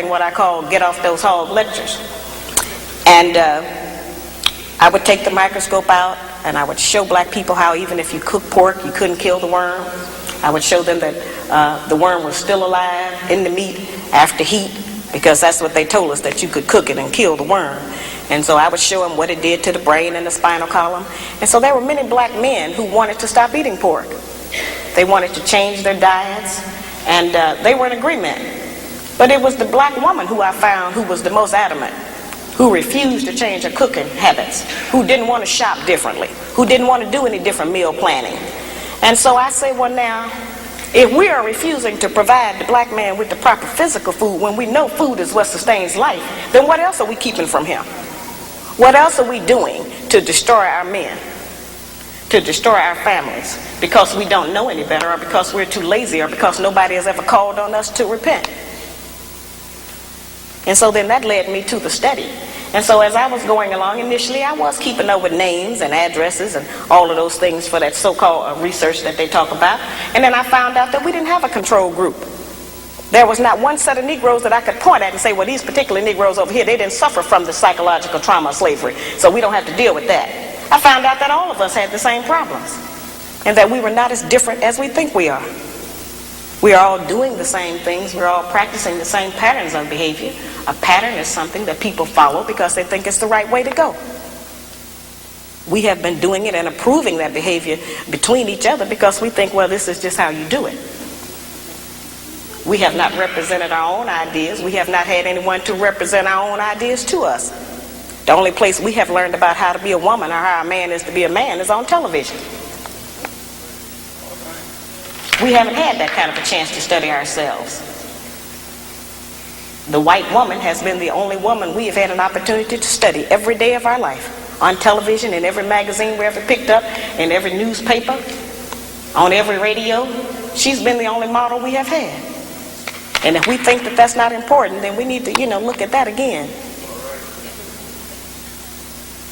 what I call get off those hog lectures. And I would take the microscope out and I would show black people how even if you cook pork, you couldn't kill the worm. I would show them that the worm was still alive in the meat after heat, because that's what they told us, that you could cook it and kill the worm. And so I would show them what it did to the brain and the spinal column. And so there were many black men who wanted to stop eating pork. They wanted to change their diets, and they were in agreement. But it was the black woman who I found who was the most adamant, who refused to change her cooking habits, who didn't want to shop differently, who didn't want to do any different meal planning. And so I say, well now, if we are refusing to provide the black man with the proper physical food when we know food is what sustains life, then what else are we keeping from him? What else are we doing to destroy our men, to destroy our families, because we don't know any better, or because we're too lazy, or because nobody has ever called on us to repent? And so then that led me to the study. And so as I was going along, initially I was keeping up with names and addresses and all of those things for that so-called research that they talk about. And then I found out that we didn't have a control group. There was not one set of Negroes that I could point at and say, well, these particular Negroes over here, they didn't suffer from the psychological trauma of slavery, so we don't have to deal with that. I found out that all of us had the same problems, and that we were not as different as we think we are. We are all doing the same things. We're all practicing the same patterns of behavior. A pattern is something that people follow because they think it's the right way to go. We have been doing it and approving that behavior between each other because we think, well, this is just how you do it. We have not represented our own ideas. We have not had anyone to represent our own ideas to us. The only place we have learned about how to be a woman or how a man is to be a man is on television. We haven't had that kind of a chance to study ourselves. The white woman has been the only woman we have had an opportunity to study every day of our life. On television, in every magazine we ever picked up, in every newspaper, on every radio. She's been the only model we have had. And if we think that that's not important, then we need to, look at that again.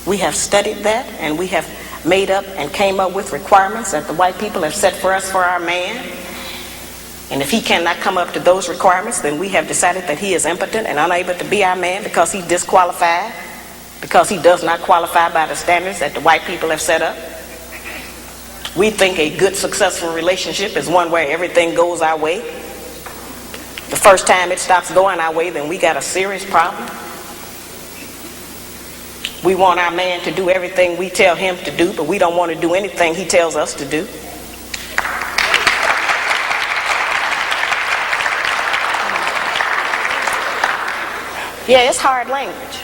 We have studied that, and we have made up and came up with requirements that the white people have set for us for our man. And if he cannot come up to those requirements, then we have decided that he is impotent and unable to be our man because he's disqualified, because he does not qualify by the standards that the white people have set up. We think a good, successful relationship is one where everything goes our way. The first time it stops going our way, then we got a serious problem. We want our man to do everything we tell him to do, but we don't want to do anything he tells us to do. Yeah, it's hard language.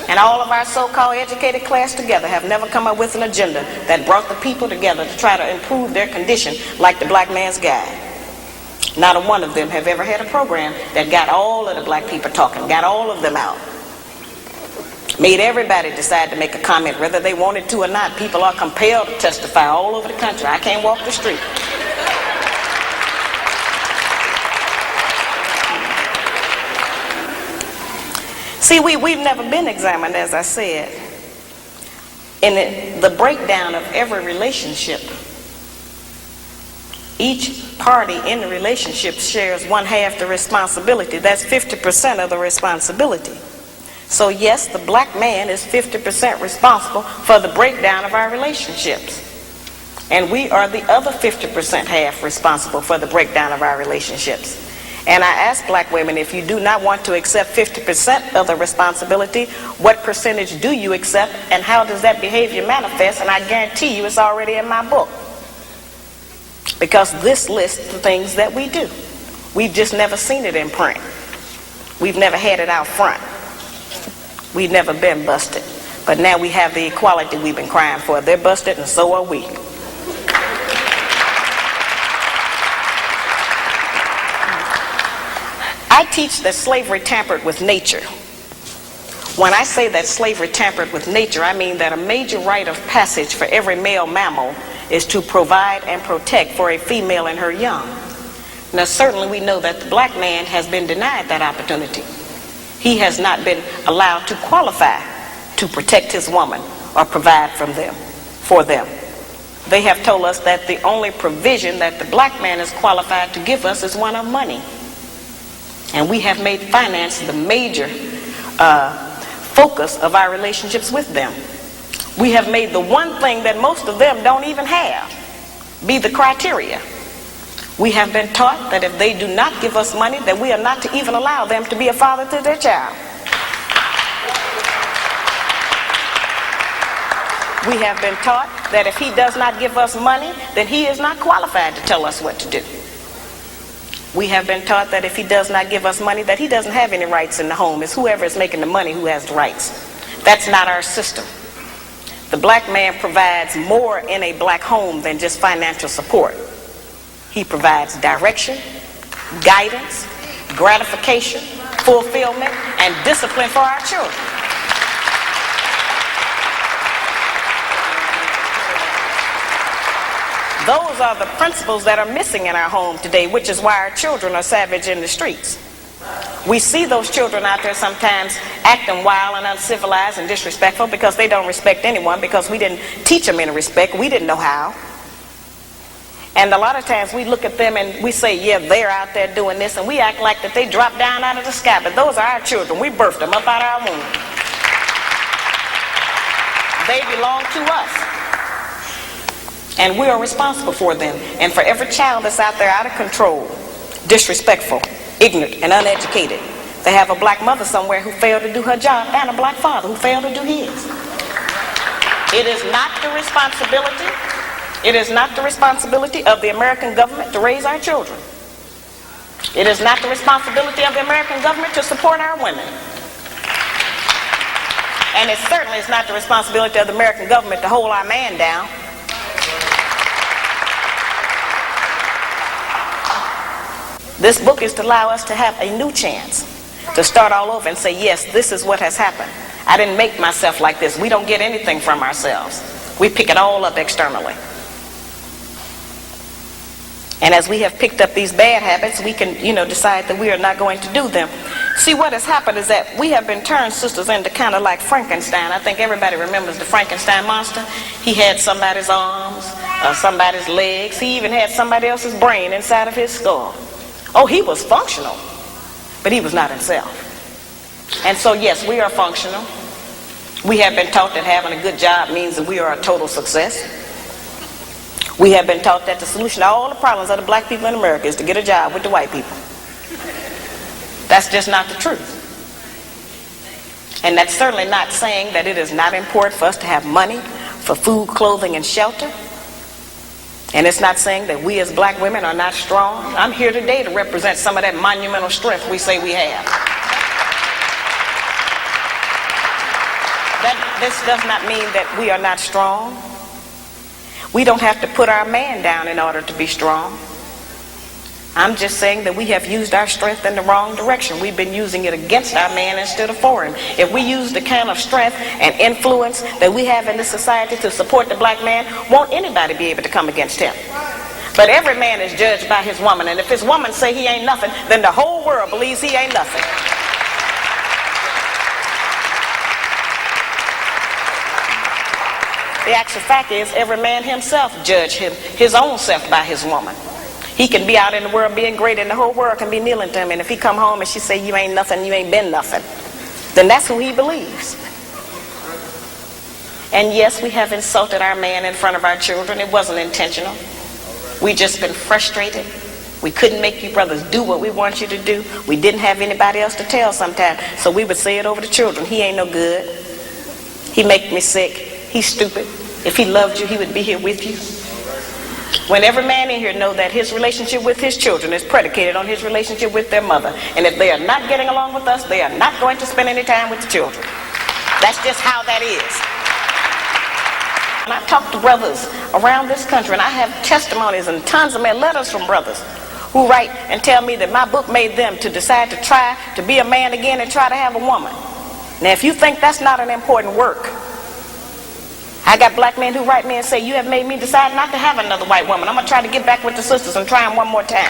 And all of our so-called educated class together have never come up with an agenda that brought the people together to try to improve their condition like the Black Man's Guide. Not a one of them have ever had a program that got all of the black people talking, got all of them out. Made everybody decide to make a comment whether they wanted to or not. People are compelled to testify all over the country. I can't walk the street. See, we've never been examined, as I said. In the breakdown of every relationship, each party in the relationship shares 1/2 the responsibility. That's 50% of the responsibility. So yes, the black man is 50% responsible for the breakdown of our relationships. And we are the other 50% half responsible for the breakdown of our relationships. And I ask black women, if you do not want to accept 50% of the responsibility, what percentage do you accept, and how does that behavior manifest? And I guarantee you it's already in my book. Because this lists the things that we do. We've just never seen it in print. We've never had it out front. We've never been busted. But now we have the equality we've been crying for. They're busted and so are we. I teach that slavery tampered with nature. When I say that slavery tampered with nature, I mean that a major rite of passage for every male mammal is to provide and protect for a female and her young. Now certainly we know that the black man has been denied that opportunity. He has not been allowed to qualify to protect his woman or provide for them. They have told us that the only provision that the black man is qualified to give us is one of money. And we have made finance the major focus of our relationships with them. We have made the one thing that most of them don't even have be the criteria. We have been taught that if they do not give us money, that we are not to even allow them to be a father to their child. We have been taught that if he does not give us money, then he is not qualified to tell us what to do. We have been taught that if he does not give us money, that he doesn't have any rights in the home. It's whoever is making the money who has the rights. That's not our system. The black man provides more in a black home than just financial support. He provides direction, guidance, gratification, fulfillment, and discipline for our children. Those are the principles that are missing in our home today, which is why our children are savage in the streets. We see those children out there sometimes acting wild and uncivilized and disrespectful because they don't respect anyone, because we didn't teach them any respect. We didn't know how. And a lot of times we look at them and we say, yeah, they're out there doing this, and we act like that they dropped down out of the sky. But those are our children. We birthed them up out of our womb. They belong to us. And we are responsible for them. And for every child that's out there out of control, disrespectful, ignorant, and uneducated, they have a black mother somewhere who failed to do her job, and a black father who failed to do his. It is not the responsibility of the American government to raise our children. It is not the responsibility of the American government to support our women. And it certainly is not the responsibility of the American government to hold our man down. This book is to allow us to have a new chance to start all over and say, yes, this is what has happened. I didn't make myself like this. We don't get anything from ourselves. We pick it all up externally. And as we have picked up these bad habits, we can, decide that we are not going to do them. See, what has happened is that we have been turned, sisters, into kind of like Frankenstein. I think everybody remembers the Frankenstein monster. He had somebody's arms, somebody's legs. He even had somebody else's brain inside of his skull. Oh, he was functional, but he was not himself. And so, yes, we are functional. We have been taught that having a good job means that we are a total success. We have been taught that the solution to all the problems of the black people in America is to get a job with the white people. That's just not the truth. And that's certainly not saying that it is not important for us to have money for food, clothing, and shelter. And it's not saying that we as black women are not strong. I'm here today to represent some of that monumental strength we say we have. This does not mean that we are not strong. We don't have to put our man down in order to be strong. I'm just saying that we have used our strength in the wrong direction. We've been using it against our man instead of for him. If we use the kind of strength and influence that we have in this society to support the black man, won't anybody be able to come against him? But every man is judged by his woman, and if his woman say he ain't nothing, then the whole world believes he ain't nothing. The actual fact is, every man himself judge his own self by his woman. He can be out in the world being great, and the whole world can be kneeling to him. And if he come home and she say, you ain't nothing, you ain't been nothing, then that's who he believes. And yes, we have insulted our man in front of our children. It wasn't intentional. We just been frustrated. We couldn't make you brothers do what we want you to do. We didn't have anybody else to tell sometimes. So we would say it over the children. He ain't no good. He make me sick. He's stupid. If he loved you, he would be here with you. When every man in here know that his relationship with his children is predicated on his relationship with their mother. And if they are not getting along with us, they are not going to spend any time with the children. That's just how that is. And I talk to brothers around this country, and I have testimonies and tons of letters from brothers who write and tell me that my book made them to decide to try to be a man again and try to have a woman. Now, if you think that's not an important work, I got black men who write me and say, you have made me decide not to have another white woman. I'm going to try to get back with the sisters and try them one more time.